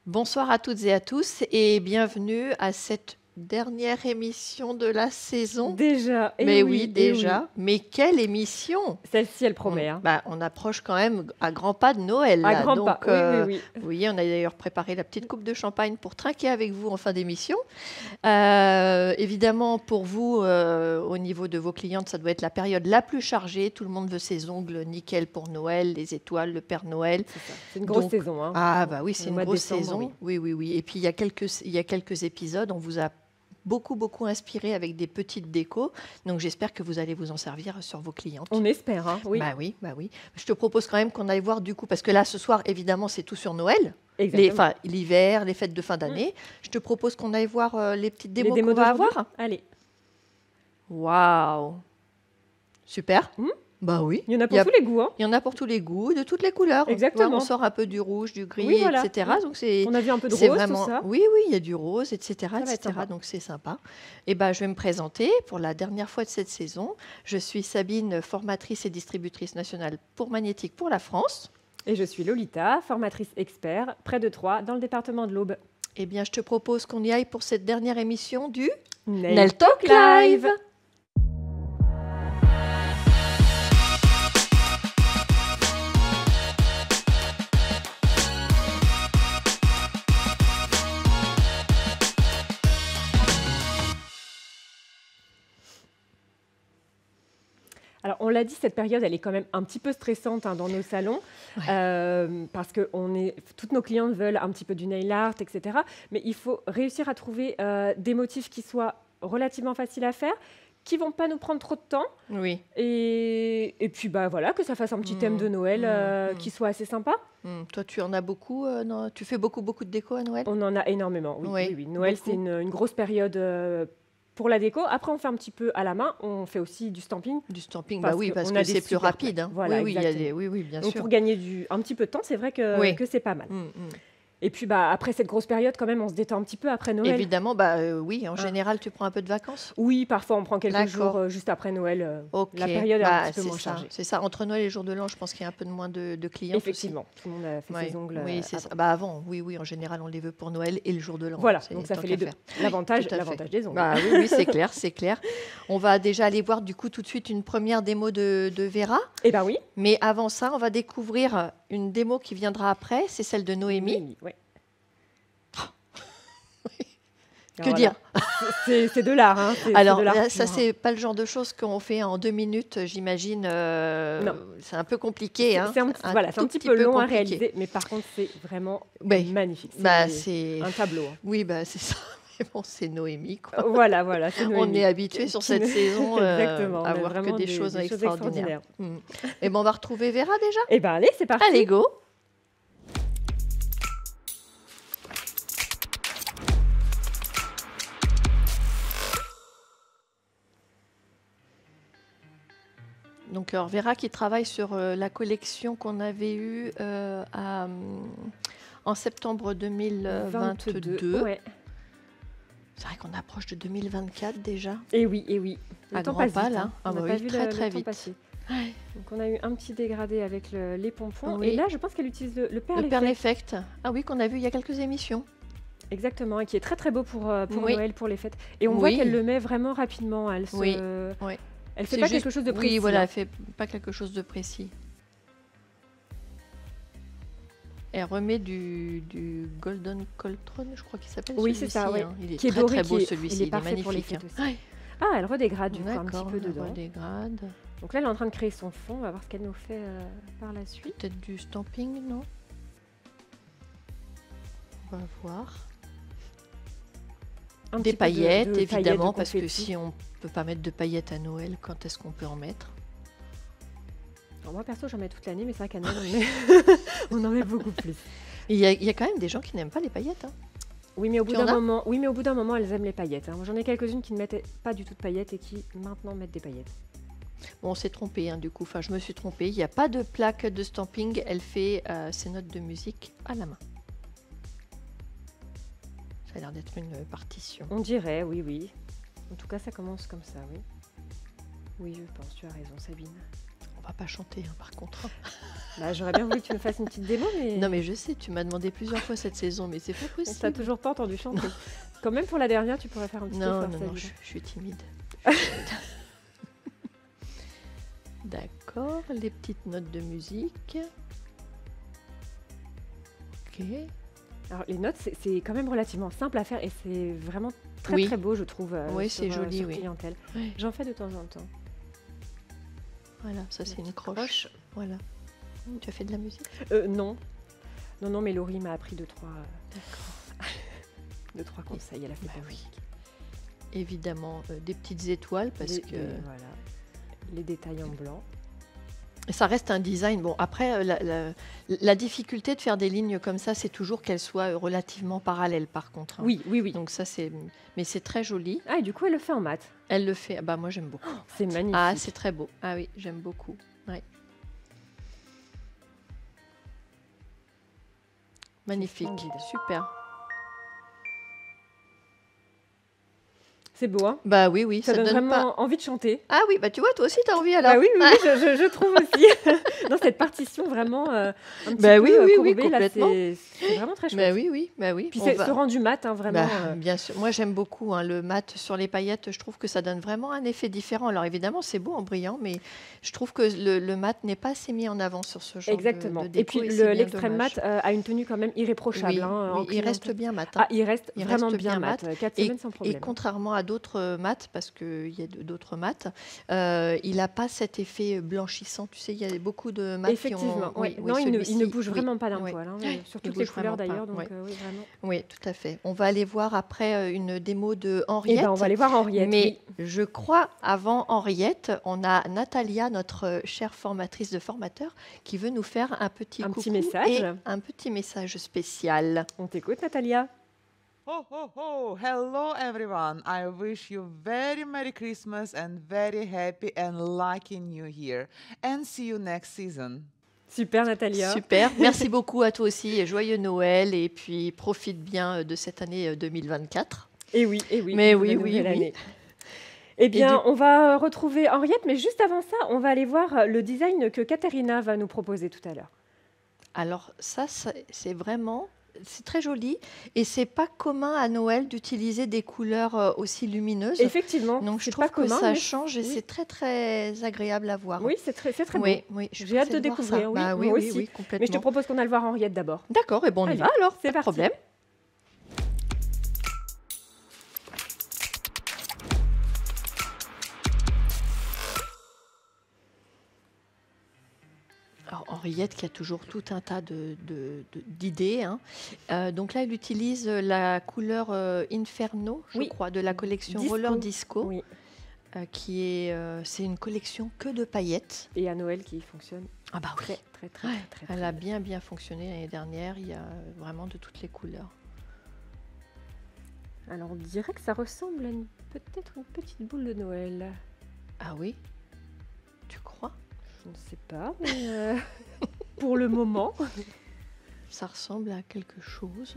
Bonsoir à toutes et à tous et bienvenue à cette dernière émission de la saison. Déjà, Mais oui, oui, déjà. Mais quelle émission! Celle-ci, elle On, promet. Hein. on approche quand même à grands pas de Noël. À Là. grands Donc, pas, oui. oui, on a d'ailleurs préparé la petite coupe de champagne pour trinquer avec vous en fin d'émission. Évidemment, pour vous, au niveau de vos clientes, ça doit être la période la plus chargée. Tout le monde veut ses ongles nickel pour Noël, les étoiles, le Père Noël. C'est ça. C'est une grosse Donc, saison. Hein. Ah bah oui, c'est Le une mois de grosse décembre, saison. Oui. Et puis il y a quelques épisodes, on vous a beaucoup inspiré avec des petites décos. Donc j'espère que vous allez vous en servir sur vos clientes. On espère, hein, oui. Bah oui. Je te propose quand même qu'on aille voir du coup, parce que là ce soir, évidemment, c'est tout sur Noël. Exactement. L'hiver, les fêtes de fin d'année. Je te propose qu'on aille voir les petites démos qu'on va d'aujourd'hui. avoir. Allez. Waouh. Super. Bah oui. Il y en a pour tous les goûts. Hein. Il y en a pour tous les goûts, de toutes les couleurs. Exactement. On sort un peu du rouge, du gris, oui, voilà. etc. Donc on a vu un peu de rose, vraiment... tout ça. Oui, il y a du rose, etc. Donc c'est sympa. Et ben, je vais me présenter pour la dernière fois de cette saison. Je suis Sabine, formatrice et distributrice nationale pour Magnétique pour la France. Et je suis Lolita, formatrice expert, près de Troyes, dans le département de l'Aube. Eh bien, je te propose qu'on y aille pour cette dernière émission du Nail Talk Live. Alors, on l'a dit, cette période, elle est quand même un petit peu stressante dans nos salons, parce que toutes nos clientes veulent un petit peu du nail art, etc. Mais il faut réussir à trouver des motifs qui soient relativement faciles à faire, qui ne vont pas nous prendre trop de temps. Oui. Et puis, voilà, que ça fasse un petit thème de Noël qui soit assez sympa. Toi, tu en as beaucoup non, tu fais beaucoup de déco à Noël? On en a énormément, oui. Noël, c'est une grosse période... pour la déco, après on fait un petit peu à la main, on fait aussi du stamping. Du stamping, parce que c'est plus rapide. Hein. Voilà, oui, bien donc, sûr. pour gagner un petit peu de temps, c'est vrai que c'est pas mal. Et puis après cette grosse période, quand même, on se détend un petit peu après Noël. Évidemment, oui, en général, tu prends un peu de vacances? Oui, parfois on prend quelques jours juste après Noël. La période est un petit peu moins chargée. C'est ça, entre Noël et jour de l'an, je pense qu'il y a un peu moins de clients. Effectivement, tout le monde a fait ses ongles. Oui, c'est ça. Avant, oui, en général, on les veut pour Noël et le jour de l'an. Voilà, donc ça fait les deux. L'avantage des ongles. Oui, c'est clair. On va déjà aller voir du coup tout de suite une première démo de Vera. Eh bien oui. Mais avant ça, on va découvrir une démo qui viendra après, c'est celle de Noémie. Oui. Que dire? C'est de l'art. Hein. Alors, ça, c'est pas le genre de choses qu'on fait en 2 minutes, j'imagine. Non. C'est un peu compliqué. C'est un petit peu long à réaliser, mais par contre, c'est vraiment magnifique. C'est un tableau. Hein. Oui, c'est ça. Mais bon, c'est Noémie, quoi. Voilà, c'est Noémie. On est habitué sur cette saison à voir que des choses extraordinaires. Et on va retrouver Vera déjà? Eh bien, allez, c'est parti. Allez, go! Donc, Vera qui travaille sur la collection qu'on avait eue en septembre 2022. Ouais. C'est vrai qu'on approche de 2024 déjà. Et oui. Le temps passe vite. Là. On a vu très vite. Ouais. Donc, on a eu un petit dégradé avec les pompons. Oui. Et là, je pense qu'elle utilise le Perle Effect. Ah oui, qu'on a vu il y a quelques émissions. Exactement, et qui est très beau pour Noël, pour les fêtes. Et on voit qu'elle le met vraiment rapidement. Elle fait pas quelque chose de précis. Oui, voilà, elle fait pas quelque chose de précis. Elle remet du Golden Coltrane, je crois qu'il s'appelle. Oui, c'est ça. Hein. Il est très beau celui-ci. Il est magnifique. Pour les fêtes aussi. Ah, elle redégrade du coup un petit peu dedans. Redégrade. Donc là, elle est en train de créer son fond. On va voir ce qu'elle nous fait par la suite. Peut-être du stamping, non? On va voir. Des paillettes, évidemment, parce que si on peut pas mettre de paillettes à Noël, quand est-ce qu'on peut en mettre? Alors moi, perso, j'en mets toute l'année, mais c'est vrai qu'à Noël, on en met beaucoup plus. Il y a quand même des gens qui n'aiment pas les paillettes. Hein. Oui, mais au bout d'un moment, elles aiment les paillettes. Hein. Moi, j'en ai quelques-unes qui ne mettaient pas du tout de paillettes et qui maintenant mettent des paillettes. Bon, on s'est trompé, du coup. Enfin, je me suis trompée. Il n'y a pas de plaque de stamping. Elle fait ses notes de musique à la main. Ça a l'air d'être une partition. On dirait, oui. En tout cas, ça commence comme ça, oui. Oui, je pense, tu as raison, Sabine. va pas chanter, hein, par contre. Bah, j'aurais bien voulu que tu me fasses une petite démo, mais Non, mais je sais, tu m'as demandé plusieurs fois cette saison, mais c'est pas on t'a possible. toujours pas entendu chanter. Quand même pour la dernière, tu pourrais faire un petit Non, effort, non, non, Sabine. je suis timide. D'accord, les petites notes de musique. Ok. Alors, les notes, c'est quand même relativement simple à faire et c'est vraiment très Oui. très beau, je trouve. Oui, c'est joli, sur oui. Clientèle. Ouais. J'en fais de temps en temps. Voilà, ça c'est une petite croche. Voilà. Tu as fait de la musique? Non. Non, mais Laurie m'a appris deux, trois conseils. Elle a fait Bah pas oui. musique. Évidemment, des petites étoiles parce que Voilà. Les détails en blanc. ça reste un design. Bon, après, la difficulté de faire des lignes comme ça, c'est toujours qu'elles soient relativement parallèles, par contre, hein. Oui. Donc ça, mais c'est très joli. Ah, et du coup, elle le fait en mat. Elle le fait. Ah bah moi, j'aime beaucoup. C'est magnifique. Ah, c'est très beau. Ah oui, j'aime beaucoup. Ouais. Magnifique. splendide. Super. C'est beau, hein? Bah oui, Ça donne donne vraiment pas. envie de chanter. Ah oui, bah tu vois, toi aussi, t'as envie alors. Ah oui, je trouve aussi. Dans cette partition vraiment un petit Bah peu oui, courbée, là, complètement. c'est vraiment très chouette. Bah oui. Puis On c'est va- ce rendu mat, hein, vraiment. Bah, bien sûr. Moi, j'aime beaucoup hein, le mat sur les paillettes. Je trouve que ça donne vraiment un effet différent. Alors évidemment, c'est beau en brillant, mais je trouve que le mat n'est pas assez mis en avant sur ce genre Exactement. de déco. Et puis c'est bien l'extrême dommage. mat a une tenue quand même irréprochable. Oui, hein, oui, en il reste clientèle. bien mat. Ah, il reste Il vraiment reste bien bien mat. 4 semaines sans Et problème. contrairement à d'autres mats, parce qu'il y a d'autres mats, il n'a pas cet effet blanchissant. Tu sais, il y a beaucoup de mats Effectivement. qui ont... Ouais. Non, il ne celui-ci, bouge oui, vraiment pas d'un oui. poil. Hein, sur Il toutes les bouge couleurs vraiment pas, d'ailleurs. Donc ouais. oui, vraiment. Oui, tout à fait. On va aller voir après une démo de Et Henriette. ben, on va aller voir Henriette. Mais oui. je crois, avant Henriette, on a Natalia, notre chère formatrice de formateurs, qui veut nous faire un petit Un coucou petit message. et un petit message spécial. On t'écoute, Natalia. Ho, ho, ho! Hello, everyone. I wish you very Merry Christmas and very happy and lucky New Year. And see you next season. Super, Natalia. Super. Merci beaucoup à toi aussi. Et joyeux Noël. Et puis, profite bien de cette année 2024. Et oui. Mais une oui, bonne oui, nouvelle oui. année. Eh bien, on va retrouver Henriette, mais juste avant ça, on va aller voir le design que Katharina va nous proposer tout à l'heure. Alors ça, c'est vraiment... C'est très joli et c'est pas commun à Noël d'utiliser des couleurs aussi lumineuses. Effectivement, Donc je c'est trouve pas que commun, ça mais change et oui. c'est très très agréable à voir. Oui, c'est très beau. Oui, je suis J'ai hâte pressée de voir découvrir. ça. Oui, Bah moi aussi. oui, Mais je te complètement. propose qu'on aille voir Henriette d'abord. D'accord, et bon, on y Allez, va alors, c'est pas de parti. problème. Alors, Henriette qui a toujours tout un tas d'idées. Hein. Donc là, elle utilise la couleur Inferno, je Oui. crois, de la collection Disco. Roller Disco, Oui. qui est, c'est une collection que de paillettes. Et à Noël qui fonctionne Ah bah oui, très elle a bien fonctionné l'année dernière. Il y a vraiment de toutes les couleurs. Alors on dirait que ça ressemble à peut-être une petite boule de Noël. Ah oui, tu crois? Je ne sais pas, mais pour le moment. Ça ressemble à quelque chose.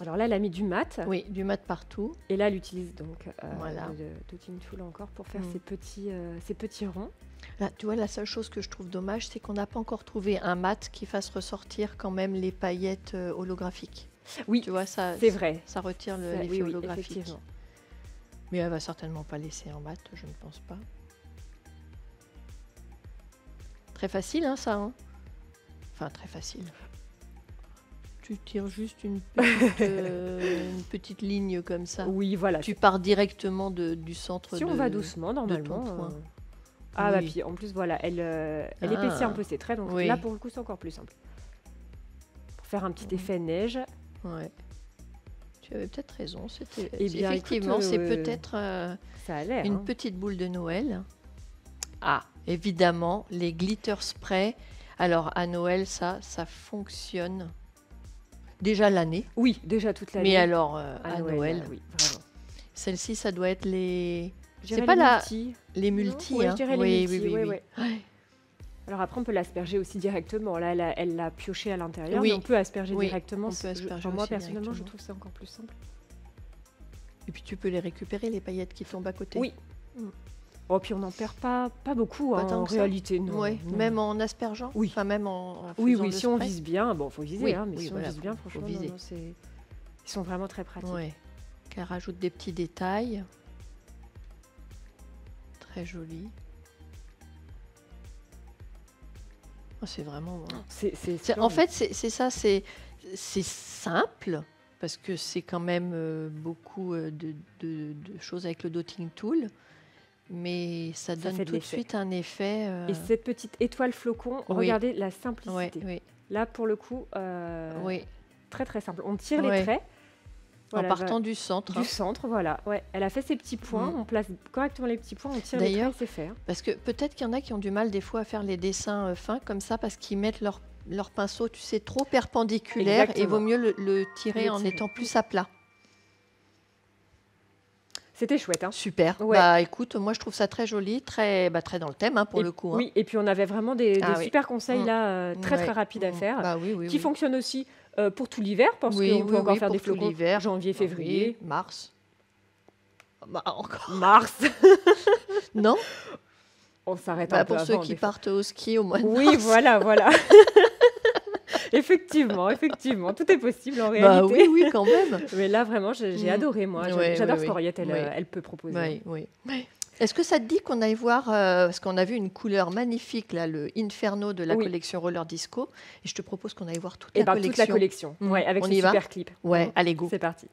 Alors là, elle a mis du mat. Oui, du mat partout. Et là, elle utilise donc Voilà. de Tin Tool encore pour faire Mm. ces petits ronds. Là, tu vois, la seule chose que je trouve dommage, c'est qu'on n'a pas encore trouvé un mat qui fasse ressortir quand même les paillettes holographiques. Oui, Tu vois, ça, c'est vrai. ça retire Ça, l'effet oui, holographique. effectivement. Mais elle va certainement pas laisser en mat, je ne pense pas. Très facile, hein, ça. Hein, enfin, très facile. Tu tires juste une petite ligne comme ça. Oui, voilà. Tu pars directement du centre Si on va doucement, normalement. point. Ah, bah Oui. puis en plus, voilà, elle épaissit un peu ses traits, donc Oui. là, pour le coup, c'est encore plus simple. Pour faire un petit effet neige. Ouais. Tu avais peut-être raison. Eh bien, Effectivement, écoute, c'est peut-être Ça a l'air. une hein. petite boule de Noël. Ah, évidemment, les glitter spray. Alors, à Noël, ça fonctionne déjà l'année. Oui, déjà toute l'année. Mais alors, à à Noël, oui, vraiment. celle-ci, ça doit être les... Je C'est dirais pas les la- multis. Les Non, multis, ouais, hein. je dirais les Oui, multis, oui, oui, ouais, oui. ouais. Alors après, on peut l'asperger aussi directement. Là, elle l'a pioché à l'intérieur, Oui. mais on peut asperger Oui, directement. on peut asperger Enfin, moi, aussi personnellement, je directement. trouve ça encore plus simple. Et puis, tu peux les récupérer, les paillettes qui tombent à côté. Oui. Mm. Oh, puis on n'en perd pas beaucoup Pas hein, tant en que ça. réalité, non. Ouais, non. même en aspergeant. Oui. Enfin, même en Oui, faisant oui, le si on spray. vise bien, bon, faut viser, Oui, hein, mais oui, si voilà, on vise bien, faut franchement, viser. ils sont vraiment très pratiques. Ouais. Qu'elle rajoute des petits détails. Très joli. Oh, c'est vraiment. En fait, c'est ça, c'est simple parce que c'est quand même beaucoup de choses avec le dotting tool, mais ça donne fait de tout de l'effet. suite un effet. Et cette petite étoile flocon, Oui. regardez la Ouais, simplicité. oui, Là, pour le coup, oui. très très simple. On tire les Ouais. traits. Voilà, En partant du centre. du centre, voilà. Ouais. Elle a fait ses petits points, on place correctement les petits points, on tire les D'ailleurs, traits, c'est fait. Hein. Parce que peut-être qu'il y en a qui ont du mal des fois à faire les dessins fins comme ça parce qu'ils mettent leur pinceau, tu sais, trop perpendiculaire et Exactement. vaut mieux le tirer en étant plus à plat. C'était chouette. Hein. Super. Ouais. Bah écoute, moi je trouve ça très joli, très dans le thème hein, pour le coup. Hein. Oui, et puis on avait vraiment des Ah oui. super conseils là, très très rapides à faire, Bah oui, qui fonctionnent aussi pour tout l'hiver, parce qu'on peut encore faire des pour tout flocons l'hiver. janvier, février, Oui, mars. Bah, encore. mars. Non. On s'arrête Bah, un peu pour ceux avant, qui des fois. partent au ski au mois de Oui, mars. voilà. effectivement, tout est possible en réalité. Bah oui, quand même. Mais là, vraiment, j'ai adoré, moi. Ouais, J'adore ouais, ce qu'Henriette, ouais. elle peut proposer. Oui. Est-ce que ça te dit qu'on aille voir, parce qu'on a vu une couleur magnifique, là, le Inferno de la collection Roller Disco, et je te propose qu'on aille voir toute la collection. Toute la collection, ouais, avec On ces y va super clips. Ouais, allez, go. C'est parti.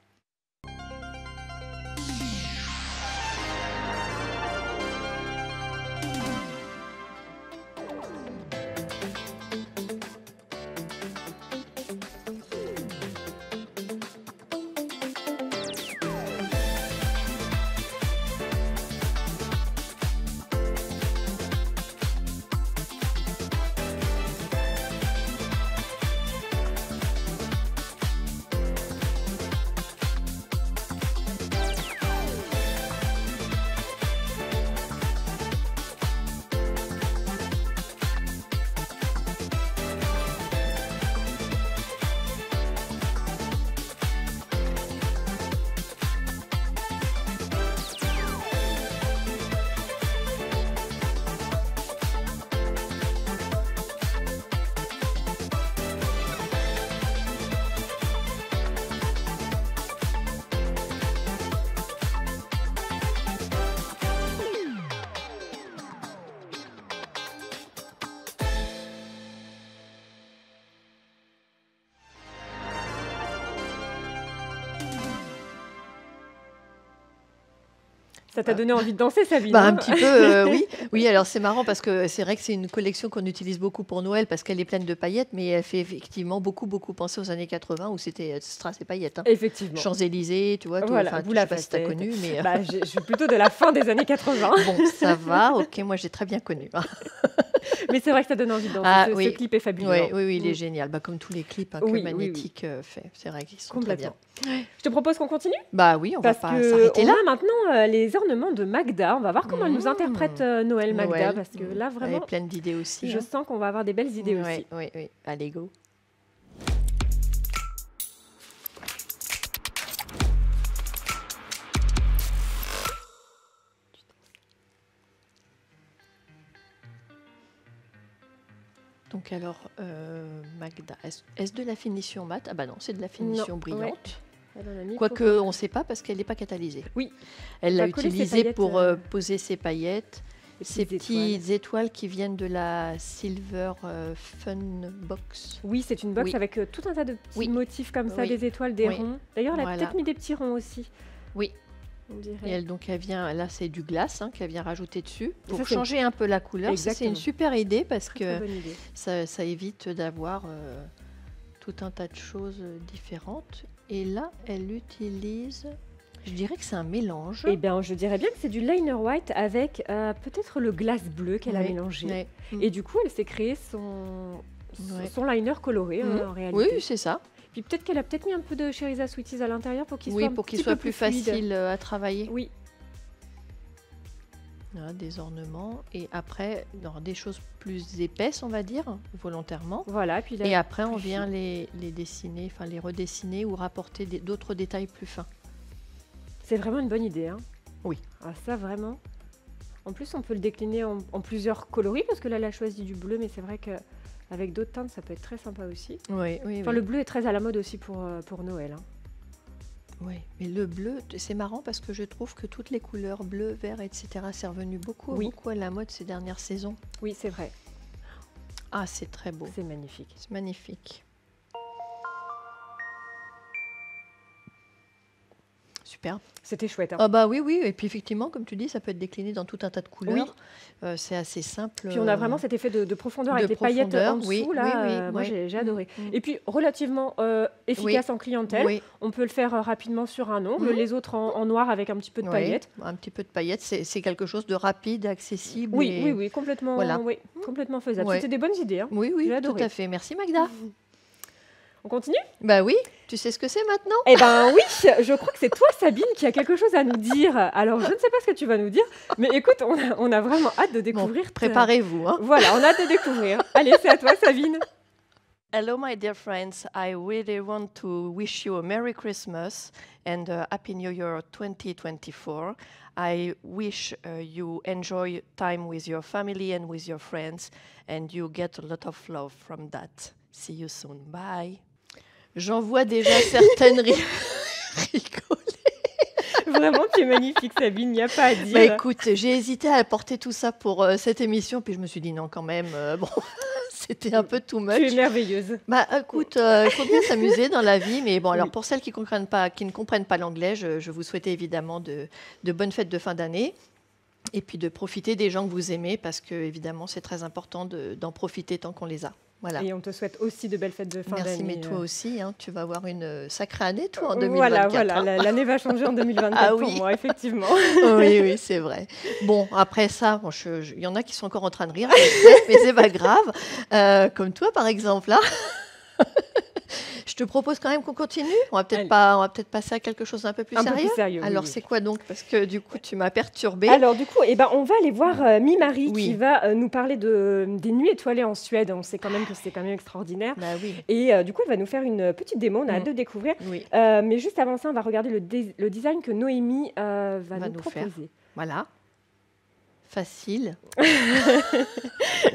Ça t'a donné envie de danser, Sabine? Bah, hein un petit peu, oui. Oui, alors c'est marrant parce que c'est vrai que c'est une collection qu'on utilise beaucoup pour Noël parce qu'elle est pleine de paillettes, mais elle fait effectivement beaucoup penser aux années 80 où c'était strass et paillettes. Hein. Effectivement. Champs-Élysées, tu vois. Tout, Voilà, enfin, vous je la sais pas si tu as pastèque. connu, mais... Bah, je suis plutôt de la fin des années 80. Bon, ça va, ok, moi j'ai très bien connu. Mais c'est vrai que ça donne envie de danser. Ah, Ce oui. clip est fabuleux. Oui, hein. oui, il est génial. Bah, comme tous les clips hein, que Oui, oui, Magnétique fait. C'est vrai qu'ils sont très bien. Complètement. Je te propose qu'on continue Bah oui, on parce va pas que s'arrêter on là. a maintenant les ornements de Magda. On va voir comment elle nous interprète Noël, Magda, Noël. parce que là Elle vraiment, est pleine d'idées aussi. je hein. sens qu'on va avoir des belles idées aussi. Oui. Allez, go. Donc alors, Magda, est-ce de la finition mat? Ah bah non, c'est de la finition Non, brillante. Elle en a mis Quoique, beaucoup. on ne sait pas parce qu'elle n'est pas catalysée. Oui. Elle Elle l'a va coller ses utilisée paillettes, pour poser ses paillettes. les Ces petites petites étoiles qui viennent de la Silver Fun Box. Oui, c'est une box Oui. avec tout un tas de petits Oui. motifs comme ça, Oui. des étoiles, des Oui. ronds. D'ailleurs, elle a Voilà. peut-être mis des petits ronds aussi. Oui. On dirait. Et elle vient, là c'est du glace qu'elle vient rajouter dessus pour Ça, c'est changer un peu la couleur. Ça, c'est Exactement. une super idée parce Très, que très bonne idée. ça évite d'avoir tout un tas de choses différentes. Et là, elle utilise, je dirais que c'est un mélange. Eh bien, je dirais bien que c'est du liner white avec peut-être le glace bleu qu'elle a Oui. mélangé. Ouais. Et du coup, elle s'est créé son liner coloré en réalité. Oui, c'est ça. Puis peut-être qu'elle a peut-être mis un peu de Cheriza Sweeties à l'intérieur pour qu'il Oui, soit un pour qu'il petit soit peu plus fluide. facile à travailler. Oui, Voilà, des ornements. Et après, des choses plus épaisses, on va dire, volontairement. voilà. Puis là, Et après, on plus vient les dessiner, enfin les redessiner ou rapporter d'autres détails plus fins. c'est vraiment une bonne idée. Hein. Oui. Ah, ça, vraiment. En plus, on peut le décliner en plusieurs coloris, parce que là, elle a choisi du bleu, mais c'est vrai qu'avec d'autres teintes, ça peut être très sympa aussi. Oui, oui, Enfin, oui. le bleu est très à la mode aussi pour Noël. Hein. Oui, mais le bleu, c'est marrant parce que je trouve que toutes les couleurs bleu, vert, etc., c'est revenu beaucoup, Oui. beaucoup à la mode ces dernières saisons. Oui, c'est vrai. Ah, c'est très beau. C'est magnifique. C'est magnifique. Super. C'était chouette. Hein. Ah bah oui, oui. Et puis effectivement, comme tu dis, ça peut être décliné dans tout un tas de couleurs. C'est assez simple. Puis on a vraiment cet effet de profondeur de avec des paillettes en profondeur, dessous. oui, Là, oui, oui, moi, oui. j'ai adoré. Mm. Et puis, relativement efficace en clientèle. Oui, On peut le faire rapidement sur un ongle. Mhm. Les autres en noir avec un petit peu de oui. paillettes. Un petit peu de paillettes. C'est quelque chose de rapide, accessible. Oui, et- oui, oui, complètement, Voilà. oui, complètement faisable. Ouais. C'était des bonnes idées. Hein. Oui, oui, J'ai tout adoré. à fait. Merci Magda. On continue? Bah oui, tu sais ce que c'est maintenant? Eh ben oui, je crois que c'est toi, Sabine, qui a quelque chose à nous dire. Alors, je ne sais pas ce que tu vas nous dire, mais écoute, on a vraiment hâte de Bon, découvrir. préparez-vous. Hein. Voilà, on a hâte de découvrir. Allez, c'est à toi, Sabine. Hello, my dear friends. I really want to wish you a Merry Christmas and a Happy New Year 2024. I wish you enjoy time with your family and with your friends, and you get a lot of love from that. See you soon. Bye. J'en vois déjà certaines rigoler. Vraiment, tu es magnifique, Sabine, il n'y a pas à dire. Bah écoute, j'ai hésité à apporter tout ça pour cette émission, puis je me suis dit non, quand même, bon, c'était un peu too much. Tu es merveilleuse. Bah écoute, il faut bien s'amuser dans la vie, mais bon, alors Oui. pour celles qui ne comprennent pas l'anglais, je vous souhaite évidemment de bonnes fêtes de fin d'année. Et puis de profiter des gens que vous aimez, parce que évidemment c'est très important d'en profiter tant qu'on les a. Voilà. Et on te souhaite aussi de belles fêtes de fin d'année. Merci, mais toi aussi, hein, tu vas avoir une sacrée année, toi, en Voilà, 2024. voilà, hein. l'année va changer en 2024 Ah pour oui. moi, effectivement. Oui, oui, c'est vrai. Bon, après ça, bon, il y en a qui sont encore en train de rire, je sais, mais c'est pas grave. Comme toi, par exemple, là. Je te propose quand même qu'on continue. On va Allez. peut-être passer à quelque chose d'un peu plus Un peu sérieux. plus sérieux, oui, Alors, oui. c'est quoi donc? Parce que du coup, tu m'as perturbée. Alors du coup, eh ben, on va aller voir Mi-Marie Oui. qui va nous parler des nuits étoilées en Suède. On sait quand même que c'est quand même extraordinaire. Bah oui, Et du coup, elle va nous faire une petite démo. On a hâte de découvrir. oui. Mais juste avant ça, on va regarder le design que Noémie va nous nous faire. proposer. Voilà. Facile.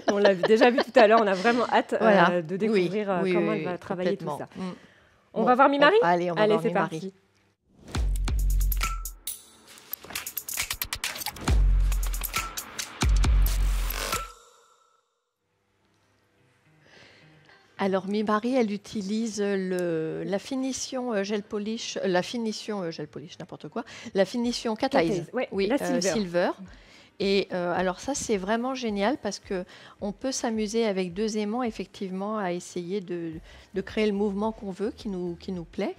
On l'a déjà vu tout à l'heure. On a vraiment hâte Voilà. de découvrir Oui, comment oui, elle va oui, travailler tout complètement. ça. Mm. On Bon, va voir Mi-Marie? Allez, on va Allez, voir c'est Mi-Marie. parti. Alors, Mi-Marie, elle utilise la finition gel polish, n'importe quoi, la finition Cat Eyes. Cat Eyes, ouais, oui, la Silver. Silver. Et alors ça, c'est vraiment génial parce que on peut s'amuser avec deux aimants, effectivement, à essayer de créer le mouvement qu'on veut, qui nous plaît.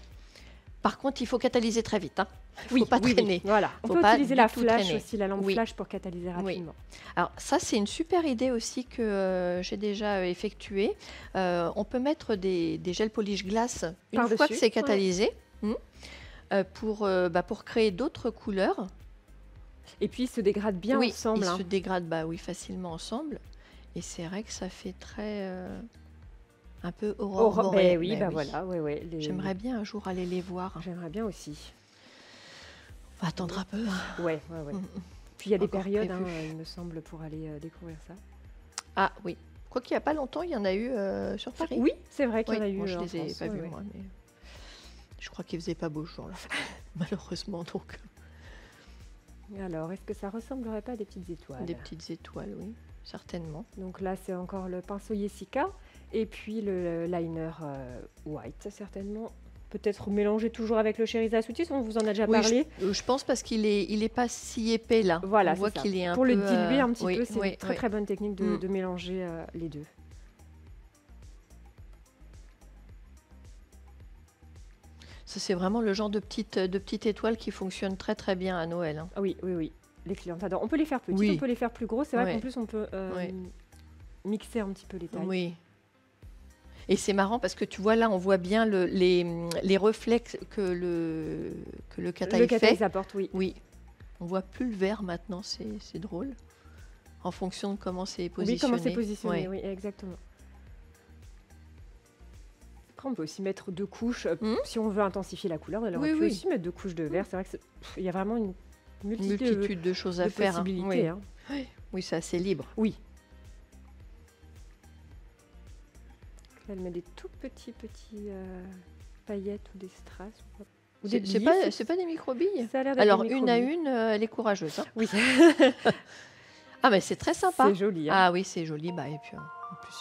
Par contre, il faut catalyser très vite. Hein. Il ne faut pas traîner. Voilà. On Faut peut pas utiliser du la tout flash traîner. aussi, la lampe Oui. flash pour catalyser rapidement. Alors ça, c'est une super idée aussi que j'ai déjà effectuée. On peut mettre des gel polish glace une Par-dessus, fois que c'est ouais. catalysé pour créer d'autres couleurs. Et puis, ils se dégradent bien oui, ensemble. ils hein. se dégradent facilement ensemble. Et c'est vrai que ça fait très... un peu aurore boréale. Oui, Ben voilà. Ouais, J'aimerais bien un jour aller les voir. J'aimerais bien aussi. On va attendre un peu. hein. Ouais. Mm. Puis il y a des Encore périodes, prévu. il me semble, pour aller découvrir ça. Ah oui. Quoi qu'il n'y a pas longtemps, il y en a eu sur Paris. Oui, c'est vrai qu'il Oui, y en a eu. moi, je en les ai France, pas ouais, vus, ouais. moi. Mais je crois qu'il faisait pas beau ce jour-là, malheureusement. Donc, Alors, est-ce que ça ressemblerait pas à des petites étoiles? des petites étoiles, oui, certainement. Donc là, c'est encore le pinceau Jessica. Et puis le liner white, certainement. Peut-être mélanger toujours avec le Cherry Soutis, on vous en a déjà Oui, parlé. je pense parce qu'il est pas si épais là. Voilà, On voit c'est ça. qu'il est un Pour peu... le diluer un petit oui, peu, c'est oui, une très oui. très bonne technique de, Mm. de mélanger les deux. Ça, c'est vraiment le genre de petite étoile qui fonctionne très très bien à Noël. hein. Ah oui. Les clientes adorent. On peut les faire petites, Oui. on peut les faire plus grosses. C'est vrai Ouais. qu'en plus, on peut Ouais. mixer un petit peu les tailles. Oui. Et c'est marrant parce que tu vois là, on voit bien les reflets que le Cat Eye Le Cat fait. Eyes apporte, oui. Oui. On voit plus le vert maintenant, c'est drôle. En fonction de comment c'est positionné. Oui, comment c'est positionné, Ouais. oui, exactement. Après, on peut aussi mettre 2 couches, si on veut intensifier la couleur. On Oui, peut oui. aussi mettre 2 couches de vert. C'est vrai qu'il y a vraiment une multitude Multitude de choses à de faire. hein. possibilités. Oui. hein. Oui, c'est assez libre. Oui. Là, elle met des tout petits paillettes ou des strass. Ou des C'est billes. pas des micro-billes? Ça a l'air d'être Alors, des une à micro-billes. une, elle est courageuse. Hein. Oui. Ah, mais c'est très sympa. C'est joli. Hein. Ah oui, c'est joli. Bah, et puis, en plus.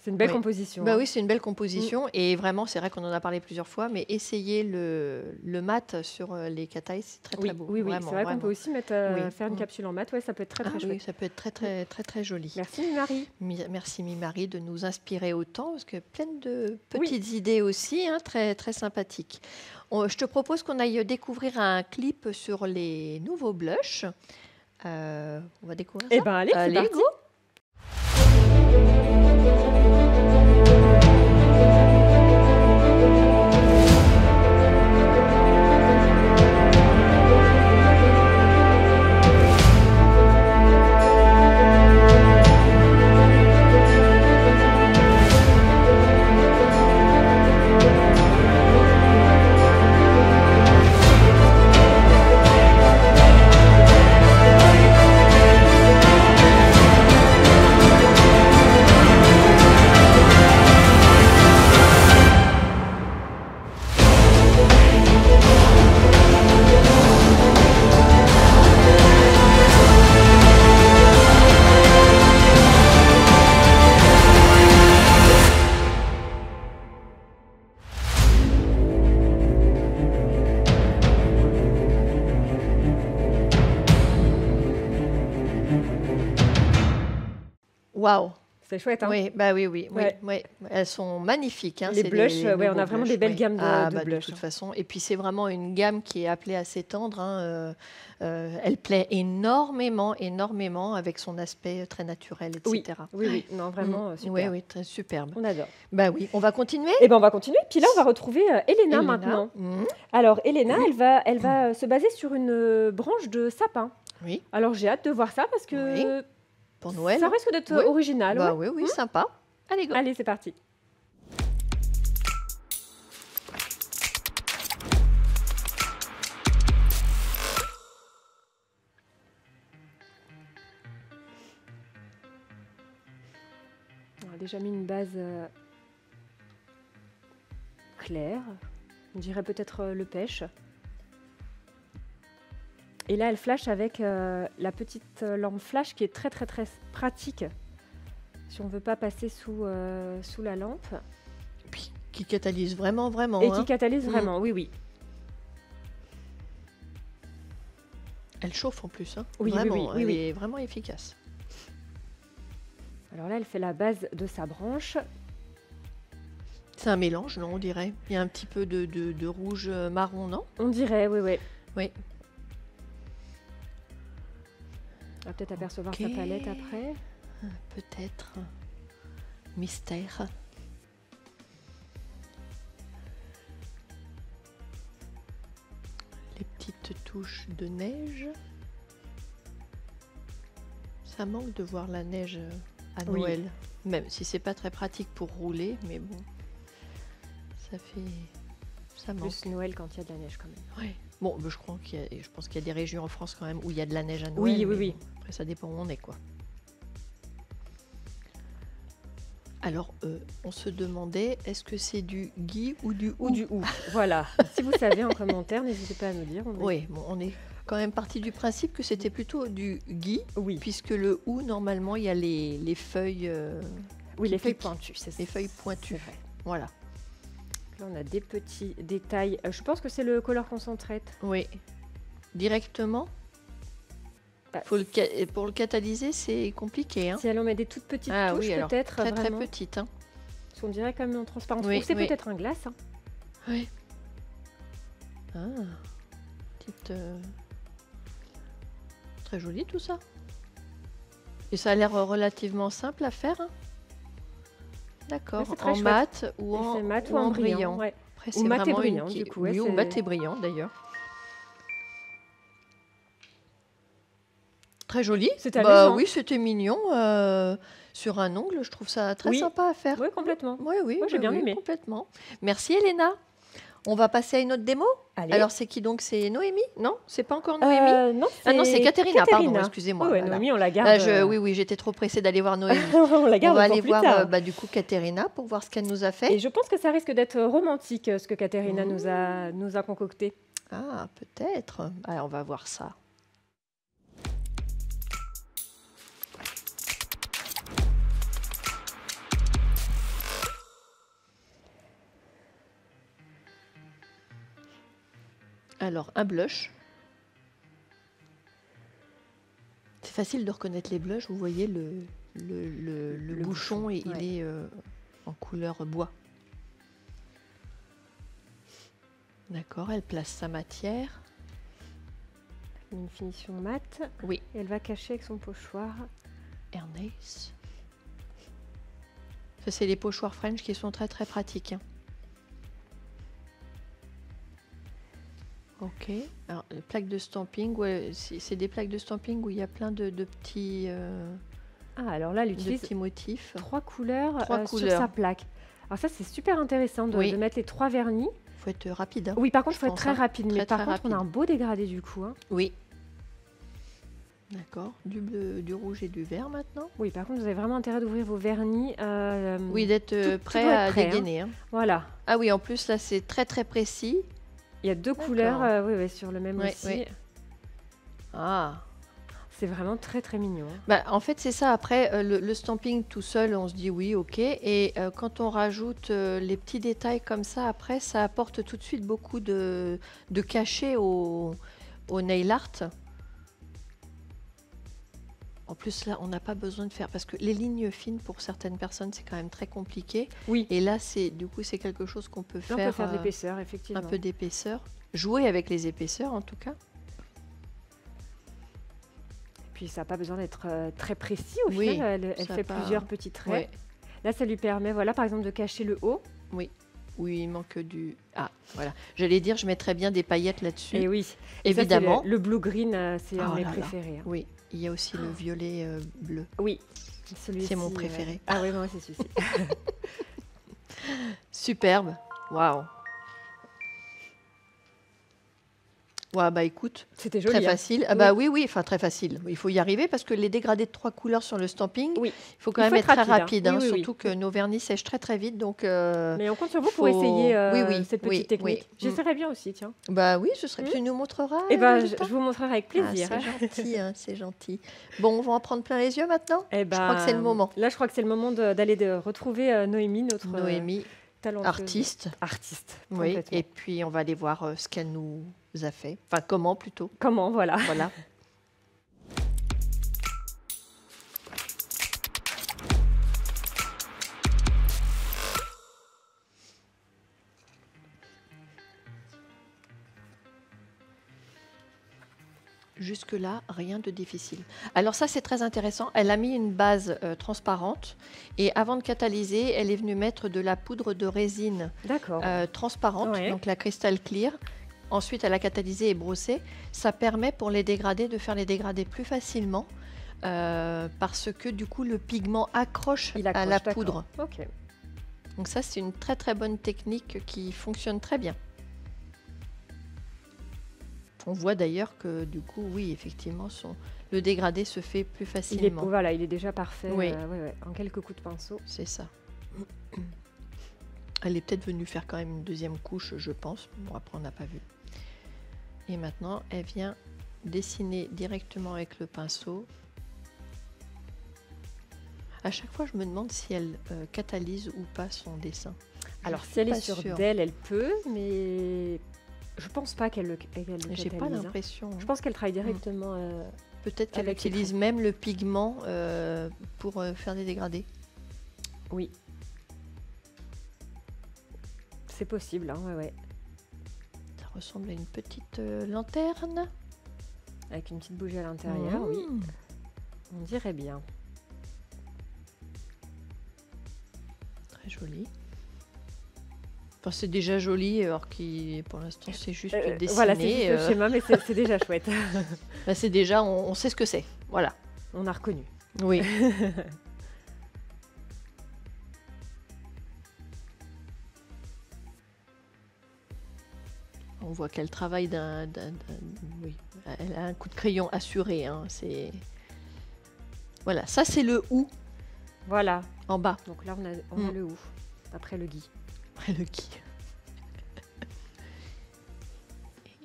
C'est une belle Oui. composition. Bah hein. oui, c'est une belle composition. Et vraiment, c'est vrai qu'on en a parlé plusieurs fois, mais essayer le mat sur les kataïs, c'est très, très Oui, beau. oui, oui. Vraiment, C'est vrai qu'on vraiment. peut aussi mettre, Oui. faire une capsule en mat. Ouais, ça peut être très, Ah très oui, chouette. ça peut être très, très, très, très joli. Merci, Marie. Merci Mimari de nous inspirer autant, parce que plein de Oui. petites idées aussi, hein, très, très sympathiques. Je te propose qu'on aille découvrir un clip sur les nouveaux blushs. On va découvrir ça. Eh ben, allez, c'est parti. go. Waouh. C'est chouette, hein. Oui, bah oui, oui, oui, Ouais. oui. Elles sont magnifiques. Hein, Les c'est blushs, ouais, on nouveaux a vraiment blushs, des belles oui. gammes de- Ah, de bah, blushs, toute hein. façon. Et puis c'est vraiment une gamme qui est appelée à s'étendre. Hein, elle plaît énormément, énormément avec son aspect très naturel, Oui, etc. oui, oui. Non, vraiment, super. Oui, oui, très superbe. On adore. Bah oui, on va continuer. Eh ben, on va continuer. Puis là, on va retrouver Elena Elena. maintenant. Mhm. Alors, Elena, elle va se baser sur une branche de sapin. Oui, Alors, j'ai hâte de voir ça parce que pour Noël. ça risque d'être Oui. original. Bah ouais. oui, oui, sympa. Allez, go. Allez, c'est parti. On a déjà mis une base claire. On dirait peut-être le pêche. Et là, elle flash avec la petite lampe flash qui est très très très pratique si on ne veut pas passer sous la lampe. Puis, qui catalyse vraiment, vraiment. Et hein. qui catalyse Mm. vraiment, oui, oui. Elle chauffe en plus. Hein. Oui, oui, vraiment, oui, oui, elle oui. est vraiment efficace. Alors là, elle fait la base de sa branche. C'est un mélange, non, on dirait. Il y a un petit peu de rouge marron, non? On dirait, oui, oui. Oui. On va peut-être apercevoir sa Ok. palette après. Peut-être. Mystère. Les petites touches de neige. Ça manque de voir la neige à Oui. Noël. Même si c'est pas très pratique pour rouler, mais bon. Ça fait. Ça manque. Plus Noël quand il y a de la neige quand même. Ouais. Bon, je pense qu'il y a des régions en France quand même où il y a de la neige à Noël. Oui, oui, mais oui. bon, après, ça dépend où on est, quoi. Alors, on se demandait, est-ce que c'est du gui ou du Ou ou? du ou. Voilà. Si vous savez en commentaire, n'hésitez pas à nous dire. Oui, bon, on est quand même parti du principe que c'était plutôt du gui, Oui. puisque le ou, normalement, il y a les feuilles, Oui, qui les feuilles piquent. pointues, c'est ça. les feuilles C'est pointues. vrai. Voilà. Là, on a des petits détails. Je pense que c'est le color concentrate. Oui. Directement, Bah, pour le catalyser, c'est compliqué. Hein. Si elle en met des toutes petites Ah touches, oui, alors, peut-être. Très, très vraiment. petite. Hein. Parce qu'on dirait quand même en transparence. Oui, Ou c'est oui. peut-être un glace. Hein. Oui. Ah, petite. Très joli tout ça. Et ça a l'air relativement simple à faire. Hein. D'accord. Ouais, c'est très En chouette. mat ou Et en, c'est mat ou en brillant. ouais. Après, Ou mat et vraiment une brillant, du coup, ouais, oui, ou c'est- mat et brillant d'ailleurs. Très joli. C'est Bah amusant. oui, c'était mignon. Sur un ongle, je trouve ça très Oui. sympa à faire. Oui, complètement. Oui, oui, Moi, j'ai oui, bien oui, aimé. complètement. Merci Elena. On va passer à une autre démo. Allez. Alors, c'est qui donc? C'est Noémie? Non, c'est pas encore Noémie. Non, Ah non, c'est Caterina, pardon, excusez-moi. Ouais, Voilà. Noémie, on la garde. Là, oui, j'étais trop pressée d'aller voir Noémie. On la garde On va pour aller plus voir tard. du coup Caterina pour voir ce qu'elle nous a fait. Et je pense que ça risque d'être romantique, ce que Caterina nous a concocté. Ah, peut-être. Alors, on va voir ça. Alors, un blush. C'est facile de reconnaître les blushs. Vous voyez, le bouchon, et il est en couleur bois. D'accord, elle place sa matière. Une finition mate. Oui. Et elle va cacher avec son pochoir. Ernest. Ça, c'est les pochoirs French qui sont très très pratiques. Hein. Ok. Alors, les plaques de stamping, ouais, c'est des plaques de stamping où il y a plein de petits, alors là, elle utilise petits motifs. 3 couleurs, Trois sur couleurs. sa plaque. Alors ça, c'est super intéressant de mettre les 3 vernis. Il faut être rapide. Hein, oui, par contre, il faut je être pense, très hein. rapide. Mais Très, par très contre, on a un rapide. beau dégradé du coup. Hein. Oui. D'accord. Du bleu, du rouge et du vert maintenant. Oui, par contre, vous avez vraiment intérêt d'ouvrir vos vernis. Oui, d'être tout prêt doit à être prêt, dégainer. Hein. Voilà. Ah oui, en plus, là, c'est très très précis. Il y a 2 D'accord. couleurs oui, sur le même Ouais, aussi. ouais. Ah. C'est vraiment très très mignon. Hein. Bah, en fait, c'est ça. Après, le stamping tout seul, on se dit oui, ok. Et quand on rajoute les petits détails comme ça, après, ça apporte tout de suite beaucoup de cachet au nail art. En plus, là, on n'a pas besoin de faire... Parce que les lignes fines, pour certaines personnes, c'est quand même très compliqué. Oui. Et là, du coup, c'est quelque chose qu'on peut Là, on peut faire, faire de l'épaisseur, effectivement. un peu d'épaisseur. Jouer avec les épaisseurs, en tout cas. Puis ça n'a pas besoin d'être très précis au Oui, final. Elle ça fait pas- plusieurs petits traits. Ouais. Là, ça lui permet, voilà, par exemple, de cacher le haut. Oui. Oui, il manque du... Ah, voilà. J'allais dire, je mettrais bien des paillettes là-dessus. Et oui, et ça, c'est Évidemment. le blue green, c'est un Oh de mes là là. préférés. Hein. Oui, il y a aussi le violet bleu. Oui, celui-ci. C'est mon préféré. Ah oui, moi, c'est celui-ci. Superbe. Waouh. Ouais, bah écoute, C'était joli. très hein. facile. Ah bah oui, enfin très facile. Il faut y arriver parce que les dégradés de 3 couleurs sur le stamping, Oui. il faut quand Il même faut être être très rapide, rapide. hein. Hein, Oui, oui, surtout que nos vernis sèchent très très vite. Donc, Mais on compte sur vous pour faut- essayer oui, cette petite oui, technique. oui. J'essaierai bien aussi, tiens. bah oui, ce serait. Tu nous montreras. Et ben, le je résultat vous montrerai avec plaisir. Ah, c'est gentil, hein, c'est gentil. Bon, on va en prendre plein les yeux maintenant. Eh Je crois que c'est le moment. Là, je crois que c'est le moment d'aller retrouver Noémie, notre Noémie, talentueuse artiste. artiste. Oui, complètement. et puis on va aller voir ce qu'elle nous a fait. Enfin, comment plutôt. Comment, voilà. Voilà. Jusque-là, rien de difficile. Alors ça, c'est très intéressant. Elle a mis une base transparente et avant de catalyser, elle est venue mettre de la poudre de résine D'accord. transparente, Ouais. donc la Crystal Clear. Ensuite, elle a catalysé et brossé. Ça permet pour les dégradés de faire les dégradés plus facilement parce que du coup, le pigment accroche Il à accroche, la d'accord. poudre. Ok. Donc ça, c'est une très très bonne technique qui fonctionne très bien. On voit d'ailleurs que du coup, oui, effectivement, le dégradé se fait plus Il est, facilement. voilà, il est déjà parfait. Oui. Ouais, en quelques coups de pinceau. C'est ça. Elle est peut-être venue faire quand même une deuxième couche, je pense. Bon, après, on n'a pas vu. Et maintenant, elle vient dessiner directement avec le pinceau. À chaque fois, je me demande si elle catalyse ou pas son dessin. Alors, Je si elle suis est pas sur sûre. d'elle, elle peut, mais je pense pas qu'elle le J'ai pas catalyse, hein. l'impression. Je pense qu'elle travaille directement. Peut-être qu'elle avec les utilise traits. même le pigment pour faire des dégradés. Oui. C'est possible, hein, ouais. Ça ressemble à une petite lanterne. Avec une petite bougie à l'intérieur, oui. Mmh. On dirait bien. Très joli. Enfin, c'est déjà joli, alors que pour l'instant c'est juste dessiné. Voilà, c'est juste le schéma, mais c'est déjà chouette. Bah, c'est déjà, on sait ce que c'est. Voilà. On a reconnu. Oui. on voit qu'elle travaille oui, elle a un coup de crayon assuré. Hein, voilà, ça c'est le ou. Voilà. En bas. Donc là, on a le ou, après le gui. Après le qui.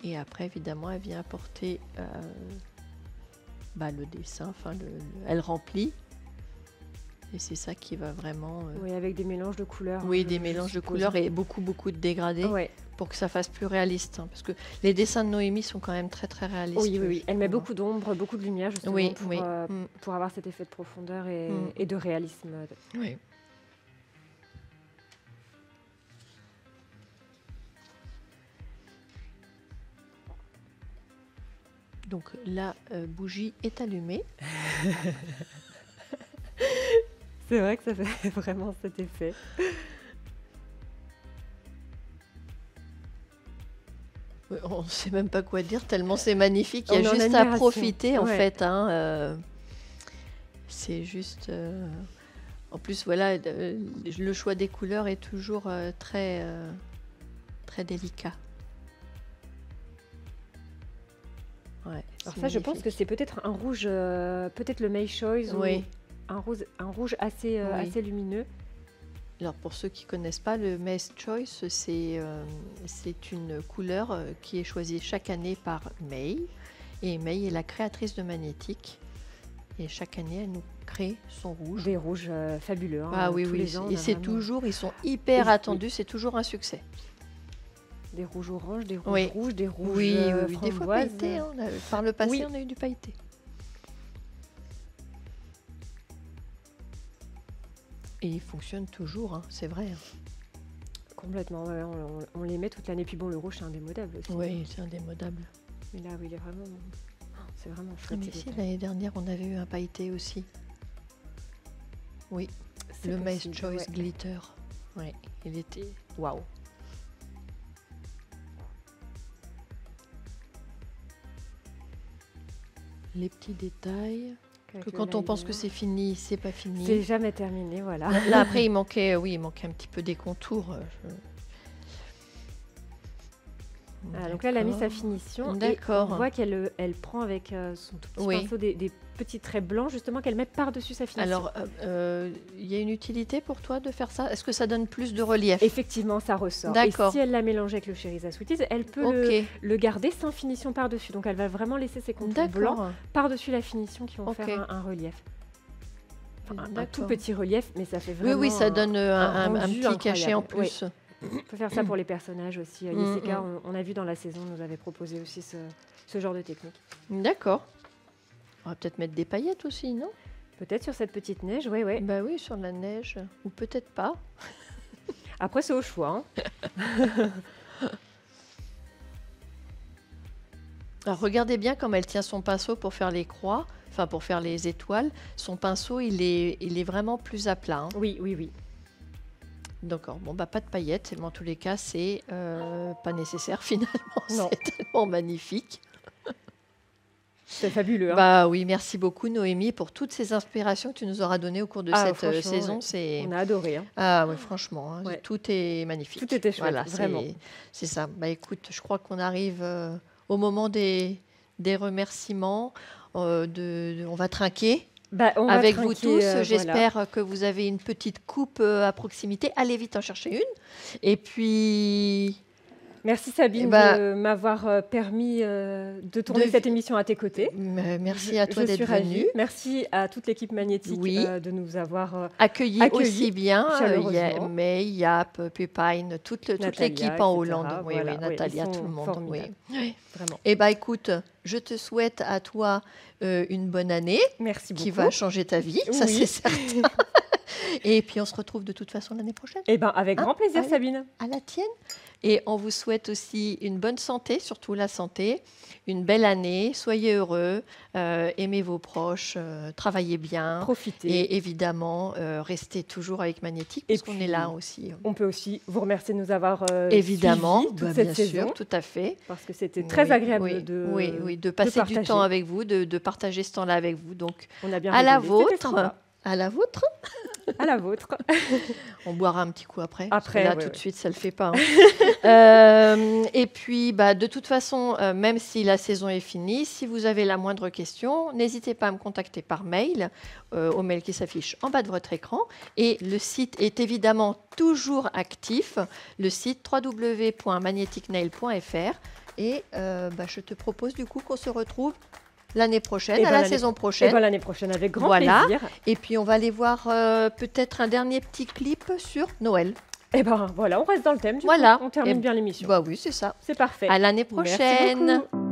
Et après, évidemment, elle vient apporter le dessin. Elle remplit. Et c'est ça qui va vraiment... Oui, avec des mélanges de couleurs. Oui, des mélanges de couleurs et beaucoup de dégradés pour que ça fasse plus réaliste. Hein, parce que les dessins de Noémie sont quand même très, très réalistes. Oui. Elle met beaucoup d'ombre, beaucoup de lumière, justement, pour avoir cet effet de profondeur et de réalisme. Oui. Donc la bougie est allumée. C'est vrai que ça fait vraiment cet effet. On ne sait même pas quoi dire, tellement c'est magnifique. Il y a juste à profiter, en fait. Hein, c'est juste... En plus, voilà, le choix des couleurs est toujours très, très délicat. Ouais, alors ça, je pense que c'est peut-être un rouge, peut-être le May Choice, ou un rouge assez lumineux. Alors pour ceux qui ne connaissent pas, le May's Choice, c'est une couleur qui est choisie chaque année par May. Et May est la créatrice de Magnétique. Et chaque année, elle nous crée son rouge. Des rouges fabuleux. Ah oui, tous les ans, et c'est toujours, ils sont hyper attendus, c'est toujours un succès. Des rouges oranges, des rouges rouges, des rouges framboises. Des fois pailletés. Hein. Par le passé, on a eu du pailleté. Et ils fonctionnent toujours, hein, c'est vrai. Hein. Complètement, on les met toute l'année. Puis bon, le rouge, c'est indémodable aussi. Oui, c'est indémodable. Mais là, il est vraiment... C'est vraiment chouette. Mais si, l'année dernière, on avait eu un pailleté aussi. Oui, le May's Choice Glitter. Oui, il était... Waouh. Les petits détails. Que quand on pense que c'est fini, c'est pas fini. C'est jamais terminé, voilà. Là, après, il manquait un petit peu des contours. Donc là, elle a mis sa finition. D'accord. Et on voit qu'elle prend avec son tout petit pinceau des petits traits blancs, justement, qu'elle met par-dessus sa finition. Alors, il y a une utilité pour toi de faire ça? Est-ce que ça donne plus de relief? Effectivement, ça ressort. D'accord. Et si elle l'a mélangé avec le Cheriza Sweeties, elle peut le garder sans finition par-dessus. Donc, elle va vraiment laisser ses contours blancs par-dessus la finition qui vont faire un relief. Enfin, un tout petit relief, mais ça fait vraiment... Oui, ça donne un petit cachet en plus. On peut faire ça pour les personnages aussi. Jessica, on a vu dans la saison, nous avait proposé aussi ce genre de technique. D'accord. On va peut-être mettre des paillettes aussi, non? Peut-être sur cette petite neige, oui. Bah oui, sur la neige. Ou peut-être pas. Après, c'est au choix. Hein. Alors, regardez bien comme elle tient son pinceau pour faire les croix, enfin pour faire les étoiles. Son pinceau, il est vraiment plus à plat. Hein. Oui. D'accord. Bon, pas de paillettes. Mais en tous les cas, c'est pas nécessaire finalement. Non. C'est tellement magnifique. C'est fabuleux. Hein. Bah oui, merci beaucoup Noémie pour toutes ces inspirations que tu nous auras données au cours de cette saison. On a adoré. Hein. Ah oui, franchement, hein, tout est magnifique. Tout était chouette, voilà, vraiment. C'est ça. Bah écoute, je crois qu'on arrive au moment des remerciements. On va trinquer. Avec vous tous, j'espère que vous avez une petite coupe à proximité. Allez vite en chercher une. Et puis... Merci Sabine de m'avoir permis de tourner cette émission à tes côtés. Merci à toi d'être venue. Merci à toute l'équipe magnétique de nous avoir accueillis aussi bien. May, Yap, Pépine, toute l'équipe en Hollande. Voilà, Natalia, tout le monde. Oui. Vraiment. Eh bien, écoute, je te souhaite à toi une bonne année. Merci beaucoup. Qui va changer ta vie, ça c'est certain. Et puis, on se retrouve de toute façon l'année prochaine. Eh bien, avec grand plaisir, allez, Sabine. À la tienne. Et on vous souhaite aussi une bonne santé, surtout la santé, une belle année, soyez heureux, aimez vos proches, travaillez bien. Profitez. Et évidemment, restez toujours avec Magnétique, parce qu'on est là aussi. On peut aussi vous remercier de nous avoir évidemment, suivis toute cette saison. Sûr, tout à fait. Parce que c'était très agréable de passer du temps avec vous, de partager ce temps-là avec vous. Donc, on a bien à la vôtre. À la vôtre. À la vôtre. On boira un petit coup après. Après, là, ouais, tout de ouais. suite, ça le fait pas. Et puis, de toute façon, même si la saison est finie, si vous avez la moindre question, n'hésitez pas à me contacter par mail, au mail qui s'affiche en bas de votre écran. Et le site est évidemment toujours actif, le site www.magneticnail.fr. Et je te propose du coup qu'on se retrouve l'année prochaine, à la saison prochaine. Et l'année prochaine, avec grand Voilà. plaisir. Et puis, on va aller voir peut-être un dernier petit clip sur Noël. Et voilà, on reste dans le thème. Du Voilà. coup. On termine bien l'émission. Bah oui, c'est ça. C'est parfait. À l'année Merci prochaine. beaucoup.